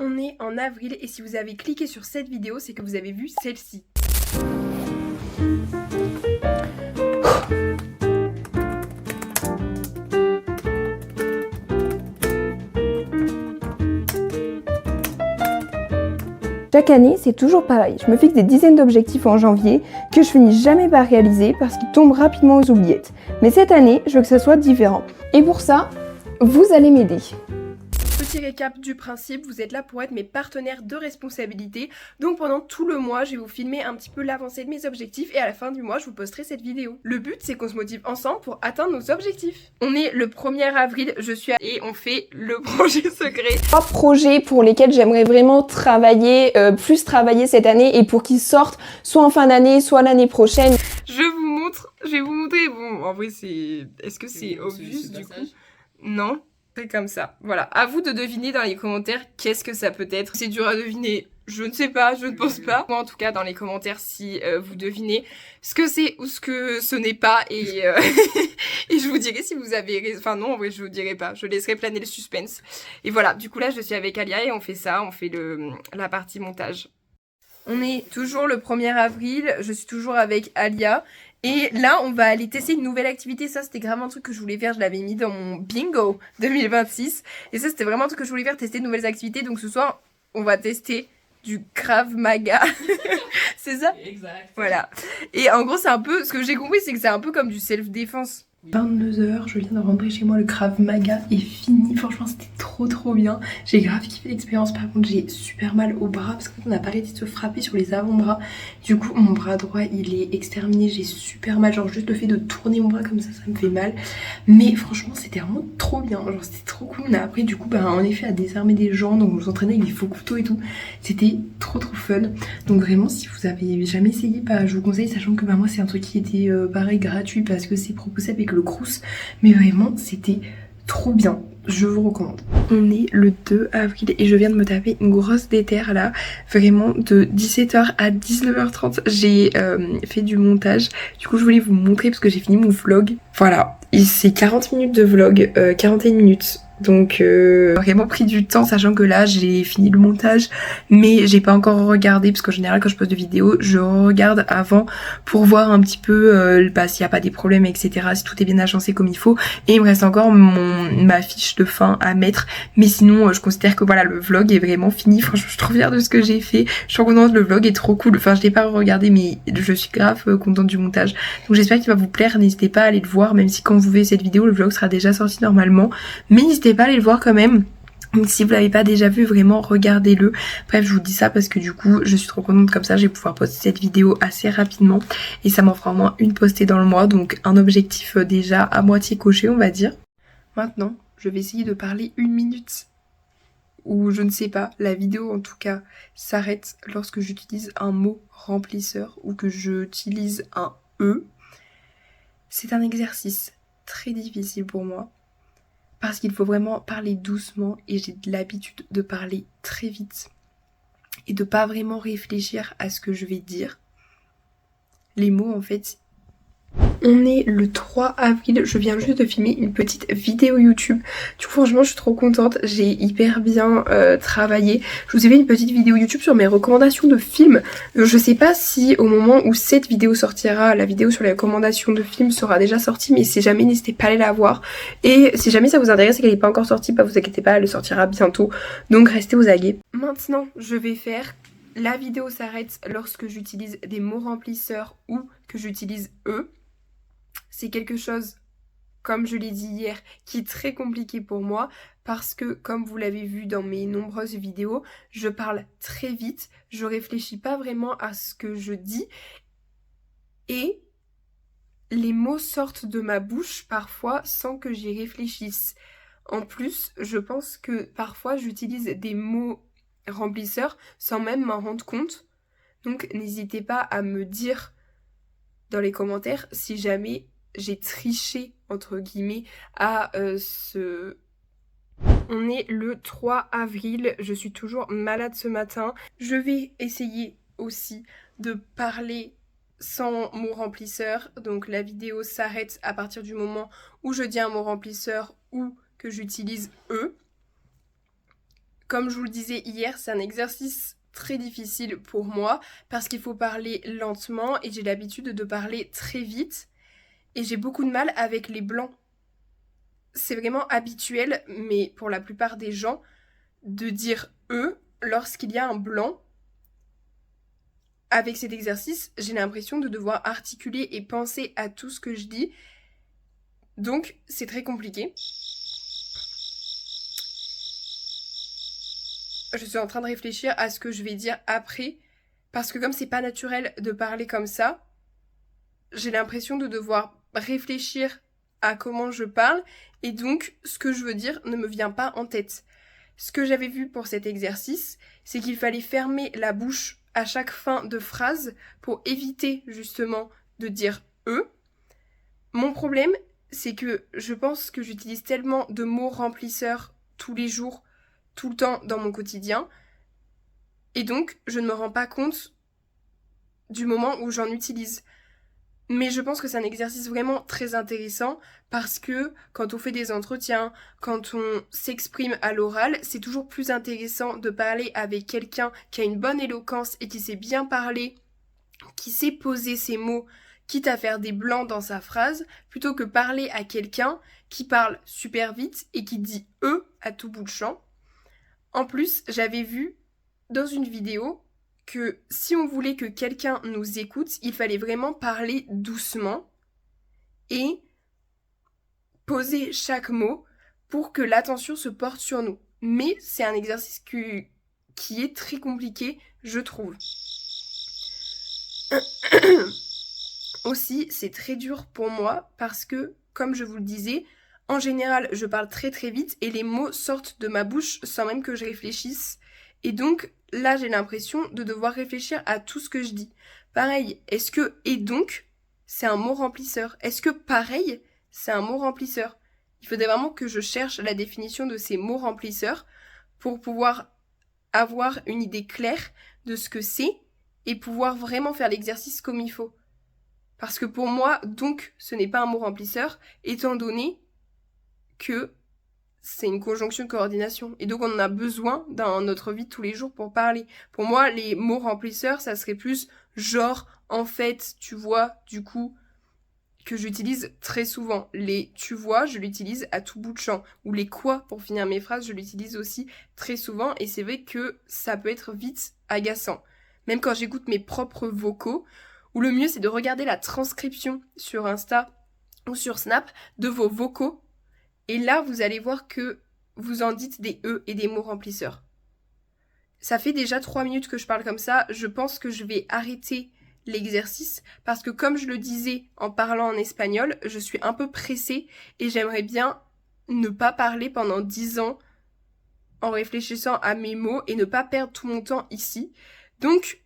On est en avril et si vous avez cliqué sur cette vidéo, c'est que vous avez vu celle-ci. Chaque année, c'est toujours pareil. Je me fixe des dizaines d'objectifs en janvier que je finis jamais par réaliser parce qu'ils tombent rapidement aux oubliettes. Mais cette année, je veux que ça soit différent. Et pour ça, vous allez m'aider. Petit récap du principe, vous êtes là pour être mes partenaires de responsabilité. Donc pendant tout le mois, je vais vous filmer un petit peu l'avancée de mes objectifs et à la fin du mois, je vous posterai cette vidéo. Le but, c'est qu'on se motive ensemble pour atteindre nos objectifs. On est le 1er avril, je suis et on fait le projet secret. 3 projets pour lesquels j'aimerais vraiment travailler, plus travailler cette année et pour qu'ils sortent soit en fin d'année, soit l'année prochaine. Je vais vous montrer. Bon, en vrai, c'est... Est-ce que c'est obvious du coup? Non, c'est comme ça. Voilà, à vous de deviner dans les commentaires qu'est-ce que ça peut être. C'est dur à deviner, je ne sais pas, je ne pense pas. Moi, en tout cas, dans les commentaires, si vous devinez ce que c'est ou ce que ce n'est pas. Et, et je vous dirai si vous avez raison. Enfin non, en vrai, je vous dirai pas. Je laisserai planer le suspense. Et voilà, du coup là, je suis avec Alia et on fait ça. On fait la partie montage. On est toujours le 1er avril. Je suis toujours avec Alia. Et là, on va aller tester une nouvelle activité. Ça, c'était vraiment un truc que je voulais faire. Je l'avais mis dans mon bingo 2026. Et ça, c'était vraiment un truc que je voulais faire, tester de nouvelles activités. Donc ce soir, on va tester du Krav Maga. C'est ça? Exact. Voilà. Et en gros, c'est un peu... Ce que j'ai compris, c'est que c'est un peu comme du self-défense. 22h, je viens de rentrer chez moi, le Krav Maga est fini. Franchement, c'était trop bien. J'ai grave kiffé l'expérience. Par contre, j'ai super mal au bras parce qu'on n'a pas arrêté de se frapper sur les avant-bras. Du coup, mon bras droit, il est exterminé. J'ai super mal. Genre, juste le fait de tourner mon bras comme ça me fait mal. Mais franchement, c'était vraiment trop bien. Genre, c'était trop cool. On a appris, du coup, en effet, à désarmer des gens. Donc, on s'entraînait avec des faux couteaux et tout. C'était trop fun. Donc, vraiment, si vous avez jamais essayé, je vous conseille, sachant que moi, c'est un truc qui était pareil, gratuit parce que c'est proposé avec le Crous, mais vraiment c'était trop bien, je vous recommande. On est le 2 avril et je viens de me taper une grosse déterre là, vraiment de 17h à 19h30 j'ai fait du montage. Du coup je voulais vous montrer parce que j'ai fini mon vlog, voilà, et c'est 40 minutes de vlog, 41 minutes. Donc vraiment pris du temps, sachant que là j'ai fini le montage mais j'ai pas encore regardé parce qu'en général quand je poste de vidéos je regarde avant pour voir un petit peu s'il y a pas des problèmes, etc., si tout est bien agencé comme il faut. Et il me reste encore ma fiche de fin à mettre, mais sinon je considère que voilà, le vlog est vraiment fini. Franchement je suis trop fière de ce que j'ai fait, je suis trop contente, le vlog est trop cool. Enfin je l'ai pas regardé mais je suis grave contente du montage, donc j'espère qu'il va vous plaire. N'hésitez pas à aller le voir, même si quand vous verrez cette vidéo le vlog sera déjà sorti normalement, mais n'hésitez pas à aller le voir quand même. Donc si vous l'avez pas déjà vu, vraiment regardez-le. Bref, je vous dis ça parce que du coup je suis trop contente, comme ça je vais pouvoir poster cette vidéo assez rapidement et ça m'en fera au moins une postée dans le mois, donc un objectif déjà à moitié coché, on va dire. Maintenant je vais essayer de parler 1 minute, ou je ne sais pas, la vidéo en tout cas s'arrête lorsque j'utilise un mot remplisseur ou que j'utilise un E. C'est un exercice très difficile pour moi parce qu'il faut vraiment parler doucement et j'ai de l'habitude de parler très vite et de pas vraiment réfléchir à ce que je vais dire. Les mots en fait. On est le 3 avril, je viens juste de filmer une petite vidéo YouTube. Du coup franchement je suis trop contente, j'ai hyper bien travaillé. Je vous ai fait une petite vidéo YouTube sur mes recommandations de films. Je sais pas si au moment où cette vidéo sortira, la vidéo sur les recommandations de films sera déjà sortie, mais si jamais n'hésitez pas à aller la voir. Et si jamais ça vous intéresse et qu'elle n'est pas encore sortie, vous inquiétez pas, elle sortira bientôt. Donc restez aux aguets. Maintenant je vais faire... La vidéo s'arrête lorsque j'utilise des mots remplisseurs ou que j'utilise eux. C'est quelque chose, comme je l'ai dit hier, qui est très compliqué pour moi parce que, comme vous l'avez vu dans mes nombreuses vidéos, je parle très vite, je réfléchis pas vraiment à ce que je dis et les mots sortent de ma bouche parfois sans que j'y réfléchisse. En plus, je pense que parfois j'utilise des mots remplisseurs sans même m'en rendre compte. Donc n'hésitez pas à me dire dans les commentaires si jamais j'ai triché entre guillemets à ce... On est le 3 avril, je suis toujours malade ce matin. Je vais essayer aussi de parler sans mot remplisseur. Donc la vidéo s'arrête à partir du moment où je dis un mot remplisseur ou que j'utilise eux. comme je vous le disais hier, c'est un exercice très difficile pour moi parce qu'il faut parler lentement et j'ai l'habitude de parler très vite et j'ai beaucoup de mal avec les blancs. C'est vraiment habituel, mais pour la plupart des gens, de dire « eux » lorsqu'il y a un blanc. Avec cet exercice, j'ai l'impression de devoir articuler et penser à tout ce que je dis. Donc, c'est très compliqué. Je suis en train de réfléchir à ce que je vais dire après, parce que comme c'est pas naturel de parler comme ça, j'ai l'impression de devoir réfléchir à comment je parle, et donc ce que je veux dire ne me vient pas en tête. Ce que j'avais vu pour cet exercice, c'est qu'il fallait fermer la bouche à chaque fin de phrase pour éviter justement de dire « eux ». Mon problème, c'est que je pense que j'utilise tellement de mots remplisseurs tous les jours, tout le temps dans mon quotidien, et donc je ne me rends pas compte du moment où j'en utilise. Mais je pense que c'est un exercice vraiment très intéressant parce que quand on fait des entretiens, quand on s'exprime à l'oral, c'est toujours plus intéressant de parler avec quelqu'un qui a une bonne éloquence et qui sait bien parler, qui sait poser ses mots, quitte à faire des blancs dans sa phrase, plutôt que parler à quelqu'un qui parle super vite et qui dit « eux » à tout bout de champ. En plus, j'avais vu dans une vidéo que si on voulait que quelqu'un nous écoute, il fallait vraiment parler doucement et poser chaque mot pour que l'attention se porte sur nous. Mais c'est un exercice qui est très compliqué, je trouve. Aussi, c'est très dur pour moi parce que, comme je vous le disais, en général, je parle très très vite et les mots sortent de ma bouche sans même que je réfléchisse. Et donc, là, j'ai l'impression de devoir réfléchir à tout ce que je dis. Pareil, est-ce que « et donc » c'est un mot remplisseur? Est-ce que « pareil » c'est un mot remplisseur? Il faudrait vraiment que je cherche la définition de ces mots remplisseurs pour pouvoir avoir une idée claire de ce que c'est et pouvoir vraiment faire l'exercice comme il faut. Parce que pour moi, donc, ce n'est pas un mot remplisseur, étant donné que c'est une conjonction de coordination. Et donc, on en a besoin dans notre vie de tous les jours pour parler. Pour moi, les mots remplisseurs, ça serait plus genre, en fait, tu vois, du coup, que j'utilise très souvent. Les tu vois, je l'utilise à tout bout de champ. Ou les quoi, pour finir mes phrases, je l'utilise aussi très souvent. Et c'est vrai que ça peut être vite agaçant. Même quand j'écoute mes propres vocaux, ou le mieux, c'est de regarder la transcription sur Insta ou sur Snap de vos vocaux. Et là, vous allez voir que vous en dites des E et des mots remplisseurs. Ça fait déjà 3 minutes que je parle comme ça. Je pense que je vais arrêter l'exercice parce que comme je le disais en parlant en espagnol, je suis un peu pressée et j'aimerais bien ne pas parler pendant 10 ans en réfléchissant à mes mots et ne pas perdre tout mon temps ici. Donc,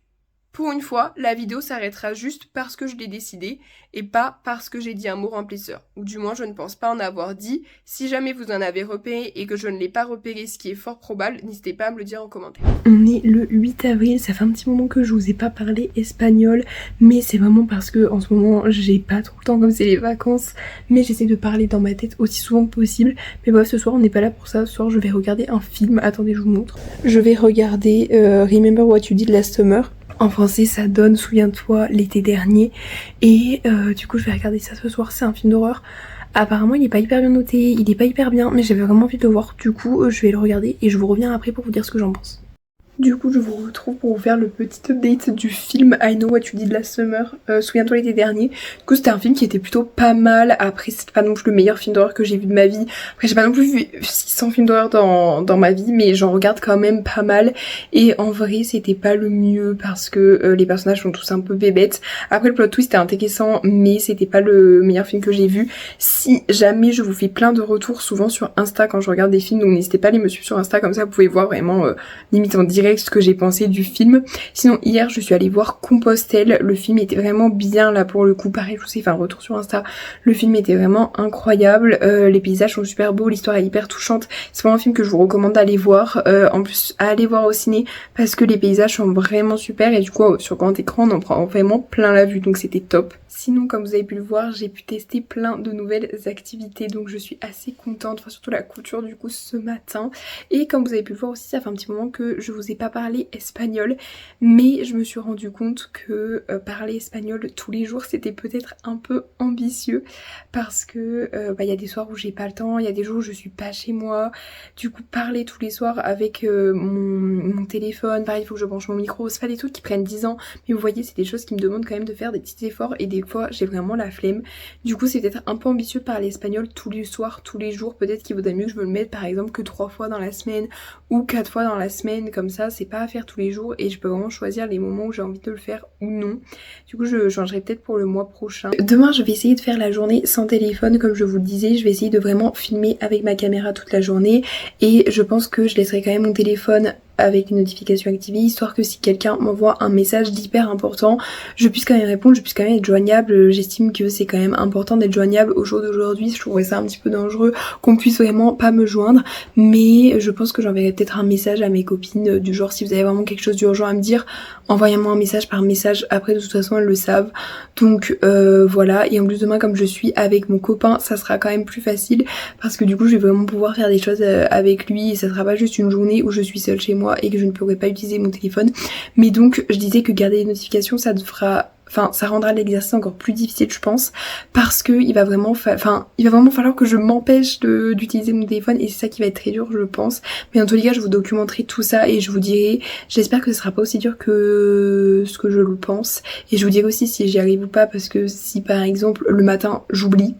pour une fois, la vidéo s'arrêtera juste parce que je l'ai décidé et pas parce que j'ai dit un mot remplisseur. Ou du moins, je ne pense pas en avoir dit. Si jamais vous en avez repéré et que je ne l'ai pas repéré, ce qui est fort probable, n'hésitez pas à me le dire en commentaire. On est le 8 avril, ça fait un petit moment que je vous ai pas parlé espagnol, mais c'est vraiment parce que en ce moment, j'ai pas trop le temps comme c'est les vacances, mais j'essaie de parler dans ma tête aussi souvent que possible. Mais bref, ce soir, on n'est pas là pour ça. Ce soir, je vais regarder un film. Attendez, je vous montre. Je vais regarder Remember What You Did Last Summer. En français, ça donne Souviens-toi l'été dernier. Et du coup, je vais regarder ça ce soir. C'est un film d'horreur. Apparemment, il est pas hyper bien noté, il est pas hyper bien, mais j'avais vraiment envie de le voir. Du coup, je vais le regarder et je vous reviens après pour vous dire ce que j'en pense. Du coup, je vous retrouve pour vous faire le petit update du film I Know What You Did Last Summer, Souviens-toi l'été dernier. Du coup, c'était un film qui était plutôt pas mal. Après, c'était pas non plus le meilleur film d'horreur que j'ai vu de ma vie. Après, j'ai pas non plus vu 600 films d'horreur dans ma vie, mais j'en regarde quand même pas mal. Et en vrai, c'était pas le mieux parce que les personnages sont tous un peu bébêtes. Après, le plot twist était intéressant, mais c'était pas le meilleur film que j'ai vu. Si jamais je vous fais plein de retours souvent sur Insta quand je regarde des films, donc n'hésitez pas à aller me suivre sur Insta, comme ça vous pouvez voir vraiment limite en direct direct ce que j'ai pensé du film. Sinon hier je suis allée voir Compostelle, le film était vraiment bien là pour le coup, pareil je vous ai fait un retour sur Insta, le film était vraiment incroyable, les paysages sont super beaux, l'histoire est hyper touchante, c'est vraiment un film que je vous recommande d'aller voir, en plus à aller voir au ciné parce que les paysages sont vraiment super et du coup sur grand écran on en prend vraiment plein la vue, donc c'était top. Sinon comme vous avez pu le voir j'ai pu tester plein de nouvelles activités, donc je suis assez contente, enfin surtout la couture du coup ce matin. Et comme vous avez pu le voir aussi, ça fait un petit moment que je vous ai pas parlé espagnol, mais je me suis rendu compte que parler espagnol tous les jours c'était peut-être un peu ambitieux parce que y a des soirs où j'ai pas le temps, il y a des jours où je suis pas chez moi, du coup parler tous les soirs avec mon téléphone, pareil il faut que je branche mon micro, c'est pas des trucs qui prennent 10 ans, mais vous voyez c'est des choses qui me demandent quand même de faire des petits efforts et des fois j'ai vraiment la flemme. Du coup c'est peut-être un peu ambitieux de parler espagnol tous les soirs, tous les jours, peut-être qu'il vaudrait mieux que je me le mette par exemple que 3 fois dans la semaine ou 4 fois dans la semaine, comme ça c'est pas à faire tous les jours et je peux vraiment choisir les moments où j'ai envie de le faire ou non. Du coup je changerai peut-être pour le mois prochain. Demain je vais essayer de faire la journée sans téléphone comme je vous le disais, je vais essayer de vraiment filmer avec ma caméra toute la journée et je pense que je laisserai quand même mon téléphone avec les notifications activées, histoire que si quelqu'un m'envoie un message d'hyper important, je puisse quand même répondre, je puisse quand même être joignable. J'estime que c'est quand même important d'être joignable au jour d'aujourd'hui, je trouverais ça un petit peu dangereux qu'on puisse vraiment pas me joindre, mais je pense que j'enverrai peut-être un message à mes copines du genre si vous avez vraiment quelque chose d'urgent à me dire, envoyez-moi un message par message, après de toute façon elles le savent. Donc voilà, et en plus demain comme je suis avec mon copain, ça sera quand même plus facile parce que du coup je vais vraiment pouvoir faire des choses avec lui et ça sera pas juste une journée où je suis seule chez moi et que je ne pourrai pas utiliser mon téléphone. Mais donc je disais que garder les notifications ça rendra l'exercice encore plus difficile je pense, parce que il va vraiment falloir que je m'empêche d'utiliser mon téléphone et c'est ça qui va être très dur je pense. Mais en tous les cas je vous documenterai tout ça et je vous dirai, j'espère que ce sera pas aussi dur que ce que je le pense et je vous dirai aussi si j'y arrive ou pas, parce que si par exemple le matin j'oublie,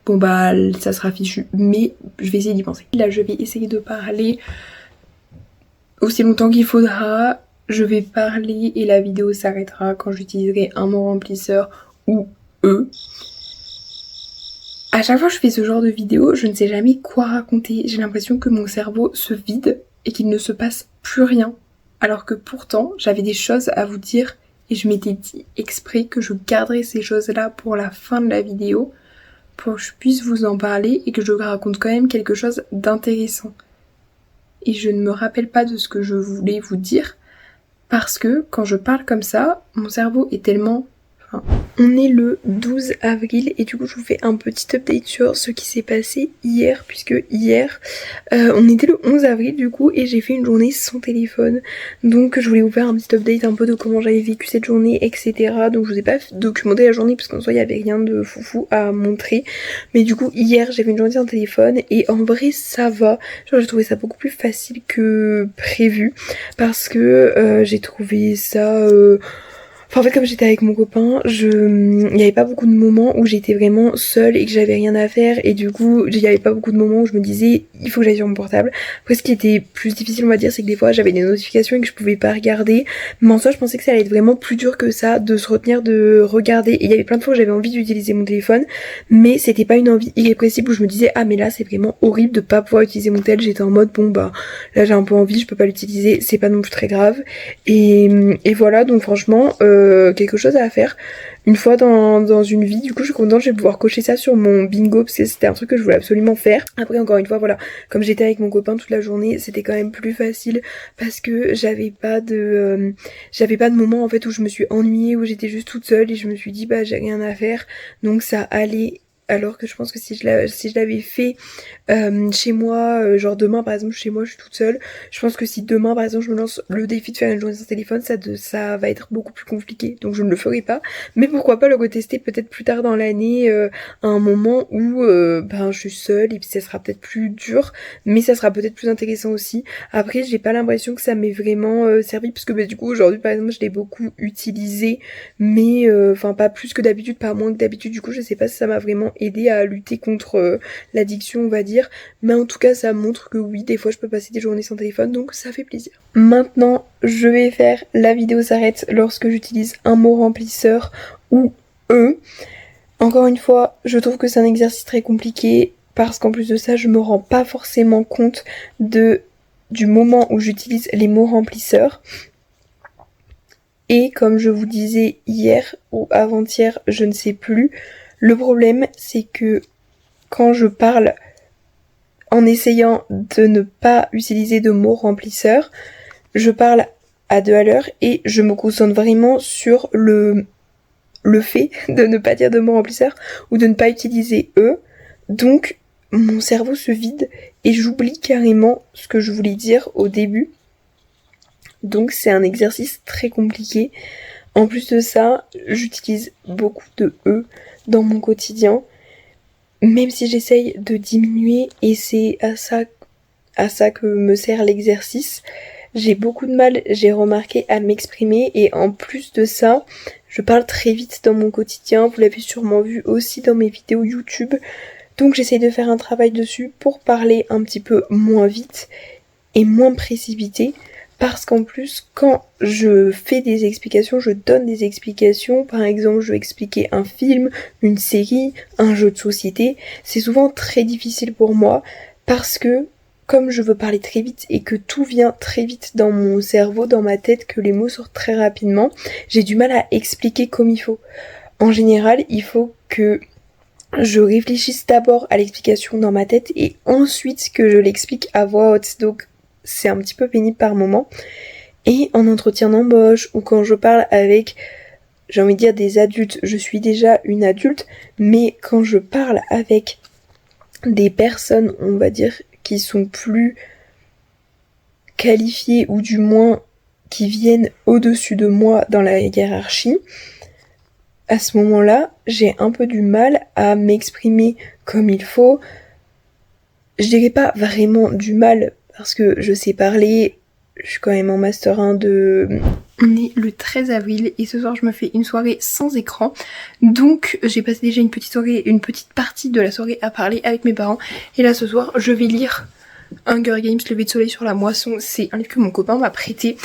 bon bah ça sera fichu, mais je vais essayer d'y penser. Là je vais essayer de parler aussi longtemps qu'il faudra, je vais parler et la vidéo s'arrêtera quand j'utiliserai un mot remplisseur ou eux. À chaque fois que je fais ce genre de vidéo, je ne sais jamais quoi raconter, j'ai l'impression que mon cerveau se vide et qu'il ne se passe plus rien, alors que pourtant j'avais des choses à vous dire et je m'étais dit exprès que je garderais ces choses-là pour la fin de la vidéo pour que je puisse vous en parler et que je raconte quand même quelque chose d'intéressant. Et je ne me rappelle pas de ce que je voulais vous dire parce que quand je parle comme ça, mon cerveau est tellement... On est le 12 avril et du coup je vous fais un petit update sur ce qui s'est passé hier, puisque hier on était le 11 avril du coup et j'ai fait une journée sans téléphone, donc je voulais vous faire un petit update un peu de comment j'avais vécu cette journée etc. Donc je vous ai pas documenté la journée parce qu'en soi il y avait rien de foufou à montrer, mais du coup hier j'avais une journée sans téléphone et en vrai ça va, genre j'ai trouvé ça beaucoup plus facile que prévu parce que j'ai trouvé ça... Enfin, en fait comme j'étais avec mon copain, il n'y avait pas beaucoup de moments où j'étais vraiment seule et que j'avais rien à faire et du coup il n'y avait pas beaucoup de moments où je me disais il faut que j'aille sur mon portable. Après ce qui était plus difficile on va dire c'est que des fois j'avais des notifications et que je pouvais pas regarder, mais en soi je pensais que ça allait être vraiment plus dur que ça de se retenir de regarder, et il y avait plein de fois où j'avais envie d'utiliser mon téléphone mais c'était pas une envie irrépressible où je me disais ah mais là c'est vraiment horrible de pas pouvoir utiliser mon tel, j'étais en mode bon bah là j'ai un peu envie, je peux pas l'utiliser, c'est pas non plus très grave et voilà. Donc franchement quelque chose à faire une fois dans une vie, du coup je suis contente, je vais pouvoir cocher ça sur mon bingo parce que c'était un truc que je voulais absolument faire. Après encore une fois voilà, comme j'étais avec mon copain toute la journée c'était quand même plus facile parce que j'avais pas de moment en fait où je me suis ennuyée, où j'étais juste toute seule et je me suis dit bah j'ai rien à faire, donc ça allait. Alors que je pense que si je l'avais fait chez moi, genre demain par exemple chez moi je suis toute seule, je pense que si demain par exemple je me lance le défi de faire une journée sans téléphone, ça va être beaucoup plus compliqué, donc je ne le ferai pas, mais pourquoi pas le retester peut-être plus tard dans l'année à un moment où je suis seule et puis ça sera peut-être plus dur mais ça sera peut-être plus intéressant aussi. Après j'ai pas l'impression que ça m'ait vraiment servi parce que du coup aujourd'hui par exemple je l'ai beaucoup utilisé mais pas plus que d'habitude, pas moins que d'habitude, du coup je sais pas si ça m'a vraiment aider à lutter contre l'addiction on va dire, mais en tout cas ça montre que oui des fois je peux passer des journées sans téléphone, donc ça fait plaisir. Maintenant je vais faire la vidéo s'arrête lorsque j'utilise un mot remplisseur ou eux. Encore une fois je trouve que c'est un exercice très compliqué parce qu'en plus de ça je me rends pas forcément compte de du moment où j'utilise les mots remplisseurs. Et comme je vous disais hier ou avant-hier, je ne sais plus, le problème c'est que quand je parle en essayant de ne pas utiliser de mots remplisseurs, je parle à 2 à l'heure et je me concentre vraiment sur le fait de ne pas dire de mots remplisseurs ou de ne pas utiliser eux. Donc mon cerveau se vide et j'oublie carrément ce que je voulais dire au début. Donc c'est un exercice très compliqué. En plus de ça, j'utilise beaucoup de E dans mon quotidien. Même si j'essaye de diminuer, et c'est à ça que me sert l'exercice, j'ai beaucoup de mal, j'ai remarqué, à m'exprimer, et en plus de ça, je parle très vite dans mon quotidien, vous l'avez sûrement vu aussi dans mes vidéos YouTube, donc j'essaye de faire un travail dessus pour parler un petit peu moins vite et moins précipité, parce qu'en plus, quand je fais des explications, je donne des explications, par exemple, je vais expliquer un film, une série, un jeu de société, c'est souvent très difficile pour moi, parce que, comme je veux parler très vite et que tout vient très vite dans mon cerveau, dans ma tête, que les mots sortent très rapidement, j'ai du mal à expliquer comme il faut. En général, il faut que je réfléchisse d'abord à l'explication dans ma tête et ensuite que je l'explique à voix haute, donc c'est un petit peu pénible par moment. Et en entretien d'embauche ou quand je parle avec, j'ai envie de dire, des adultes, je suis déjà une adulte, mais quand je parle avec des personnes, on va dire, qui sont plus qualifiées ou du moins qui viennent au-dessus de moi dans la hiérarchie, à ce moment-là, j'ai un peu du mal à m'exprimer comme il faut. Je dirais pas vraiment du mal, parce que je sais parler, je suis quand même en master 1 de... On est le 13 avril et ce soir je me fais une soirée sans écran. Donc j'ai passé déjà une petite partie de la soirée à parler avec mes parents. Et là ce soir je vais lire Hunger Games, Lever de soleil sur la moisson. C'est un livre que mon copain m'a prêté.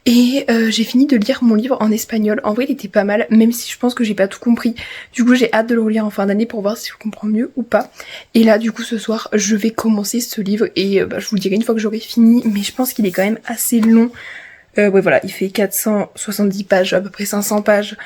Et j'ai fini de lire mon livre en espagnol. En vrai il était pas mal, même si je pense que j'ai pas tout compris. Du coup j'ai hâte de le relire en fin d'année pour voir si je comprends mieux ou pas. Et là du coup ce soir je vais commencer ce livre et je vous le dirai une fois que j'aurai fini. Mais je pense qu'il est quand même assez long. Ouais voilà, il fait 470 pages, à peu près 500 pages.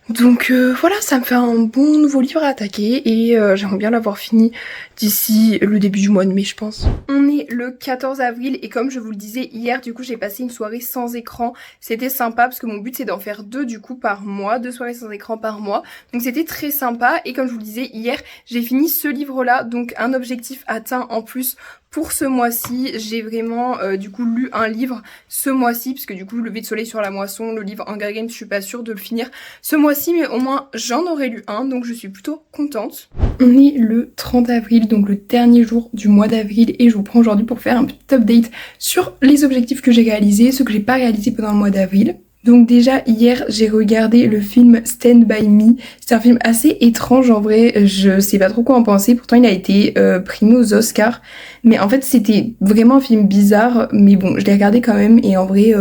Donc voilà, ça me fait un bon nouveau livre à attaquer et j'aimerais bien l'avoir fini d'ici le début du mois de mai, je pense. On est le 14 avril et comme je vous le disais hier, du coup j'ai passé une soirée sans écran. C'était sympa parce que mon but c'est d'en faire 2 du coup par mois, 2 soirées sans écran par mois. Donc c'était très sympa et comme je vous le disais hier, j'ai fini ce livre-là, donc un objectif atteint en plus pour ce mois-ci. J'ai vraiment du coup lu un livre ce mois-ci, parce que du coup Lever de soleil sur la moisson, le livre Hunger Games, je suis pas sûre de le finir ce mois-ci, mais au moins j'en aurais lu un, donc je suis plutôt contente. On est le 30 avril, donc le dernier jour du mois d'avril, et je vous prends aujourd'hui pour faire un petit update sur les objectifs que j'ai réalisés, ceux que j'ai pas réalisés pendant le mois d'avril. Donc déjà hier j'ai regardé le film Stand By Me, c'est un film assez étrange en vrai, je sais pas trop quoi en penser, pourtant il a été primé aux Oscars, mais en fait c'était vraiment un film bizarre, mais bon je l'ai regardé quand même et en vrai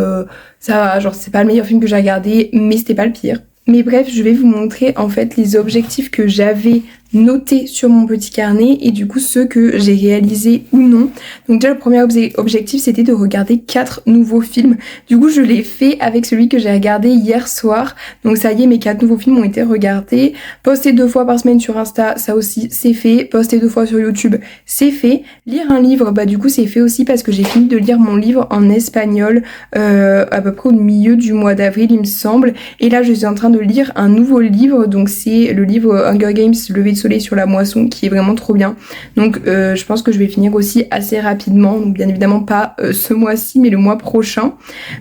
ça va, genre c'est pas le meilleur film que j'ai regardé, mais c'était pas le pire. Mais bref, je vais vous montrer en fait les objectifs que j'avais notés sur mon petit carnet et du coup ceux que j'ai réalisés ou non. Donc déjà le premier objectif c'était de regarder 4 nouveaux films. Du coup je l'ai fait avec celui que j'ai regardé hier soir. Donc ça y est, mes 4 nouveaux films ont été regardés. Poster 2 fois par semaine sur Insta, ça aussi c'est fait. Poster 2 fois sur YouTube, c'est fait. Lire un livre, bah du coup c'est fait aussi parce que j'ai fini de lire mon livre en espagnol à peu près au milieu du mois d'avril il me semble. Et là je suis en train de lire un nouveau livre, donc c'est le livre Hunger Games, Lever de soleil sur la moisson, qui est vraiment trop bien. Donc je pense que je vais finir aussi assez rapidement, donc bien évidemment pas ce mois-ci mais le mois prochain.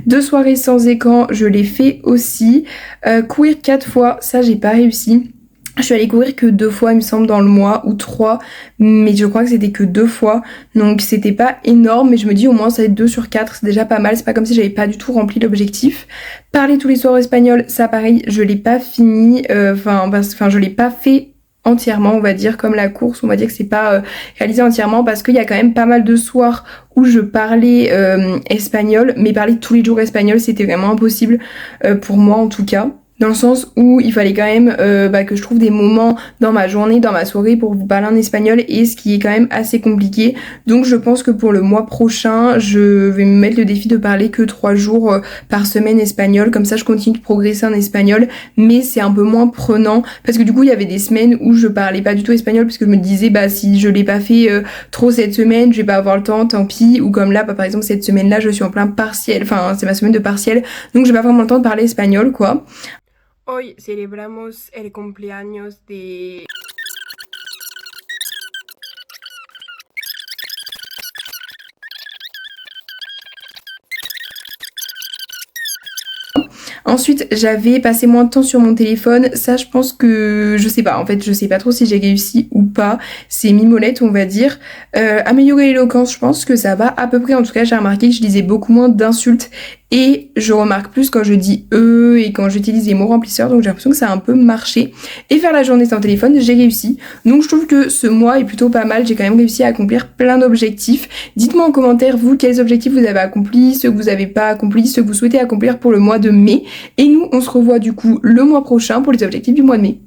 2 soirées sans écran, je l'ai fait aussi. Courir 4 fois, ça j'ai pas réussi. Je suis allée courir que 2 fois il me semble dans le mois, ou 3, mais je crois que c'était que 2 fois, donc c'était pas énorme, mais je me dis au moins ça va être 2 sur 4, c'est déjà pas mal, c'est pas comme si j'avais pas du tout rempli l'objectif. Parler tous les soirs espagnol, ça pareil, je l'ai pas fini, je l'ai pas fait entièrement, on va dire, comme la course, on va dire que c'est pas réalisé entièrement parce qu'il y a quand même pas mal de soirs où je parlais espagnol, mais parler tous les jours espagnol c'était vraiment impossible pour moi en tout cas. dans le sens où il fallait quand même que je trouve des moments dans ma journée, dans ma soirée pour vous parler en espagnol, et ce qui est quand même assez compliqué. Donc je pense que pour le mois prochain, je vais me mettre le défi de parler que 3 jours par semaine espagnol, comme ça je continue de progresser en espagnol, mais c'est un peu moins prenant, parce que du coup il y avait des semaines où je parlais pas du tout espagnol, parce que je me disais si je l'ai pas fait trop cette semaine, je vais pas avoir le temps, tant pis, ou comme là, par exemple cette semaine-là, je suis en plein partiel, enfin c'est ma semaine de partiel, donc j'ai pas vraiment le temps de parler espagnol quoi. Hoy celebramos el cumpleaños de... Ensuite, j'avais passé moins de temps sur mon téléphone. Ça, je pense que... Je sais pas. En fait, je sais pas trop si j'ai réussi ou pas. C'est mimolette, on va dire. Améliorer l'éloquence, je pense que ça va à peu près. En tout cas, j'ai remarqué que je disais beaucoup moins d'insultes. Et je remarque plus quand je dis et quand j'utilise les mots remplisseurs. Donc, j'ai l'impression que ça a un peu marché. Et faire la journée sans téléphone, j'ai réussi. Donc, je trouve que ce mois est plutôt pas mal. J'ai quand même réussi à accomplir plein d'objectifs. Dites-moi en commentaire, vous, quels objectifs vous avez accomplis, ceux que vous n'avez pas accomplis, ceux que vous souhaitez accomplir pour le mois de mai. Et nous, on se revoit du coup le mois prochain pour les objectifs du mois de mai.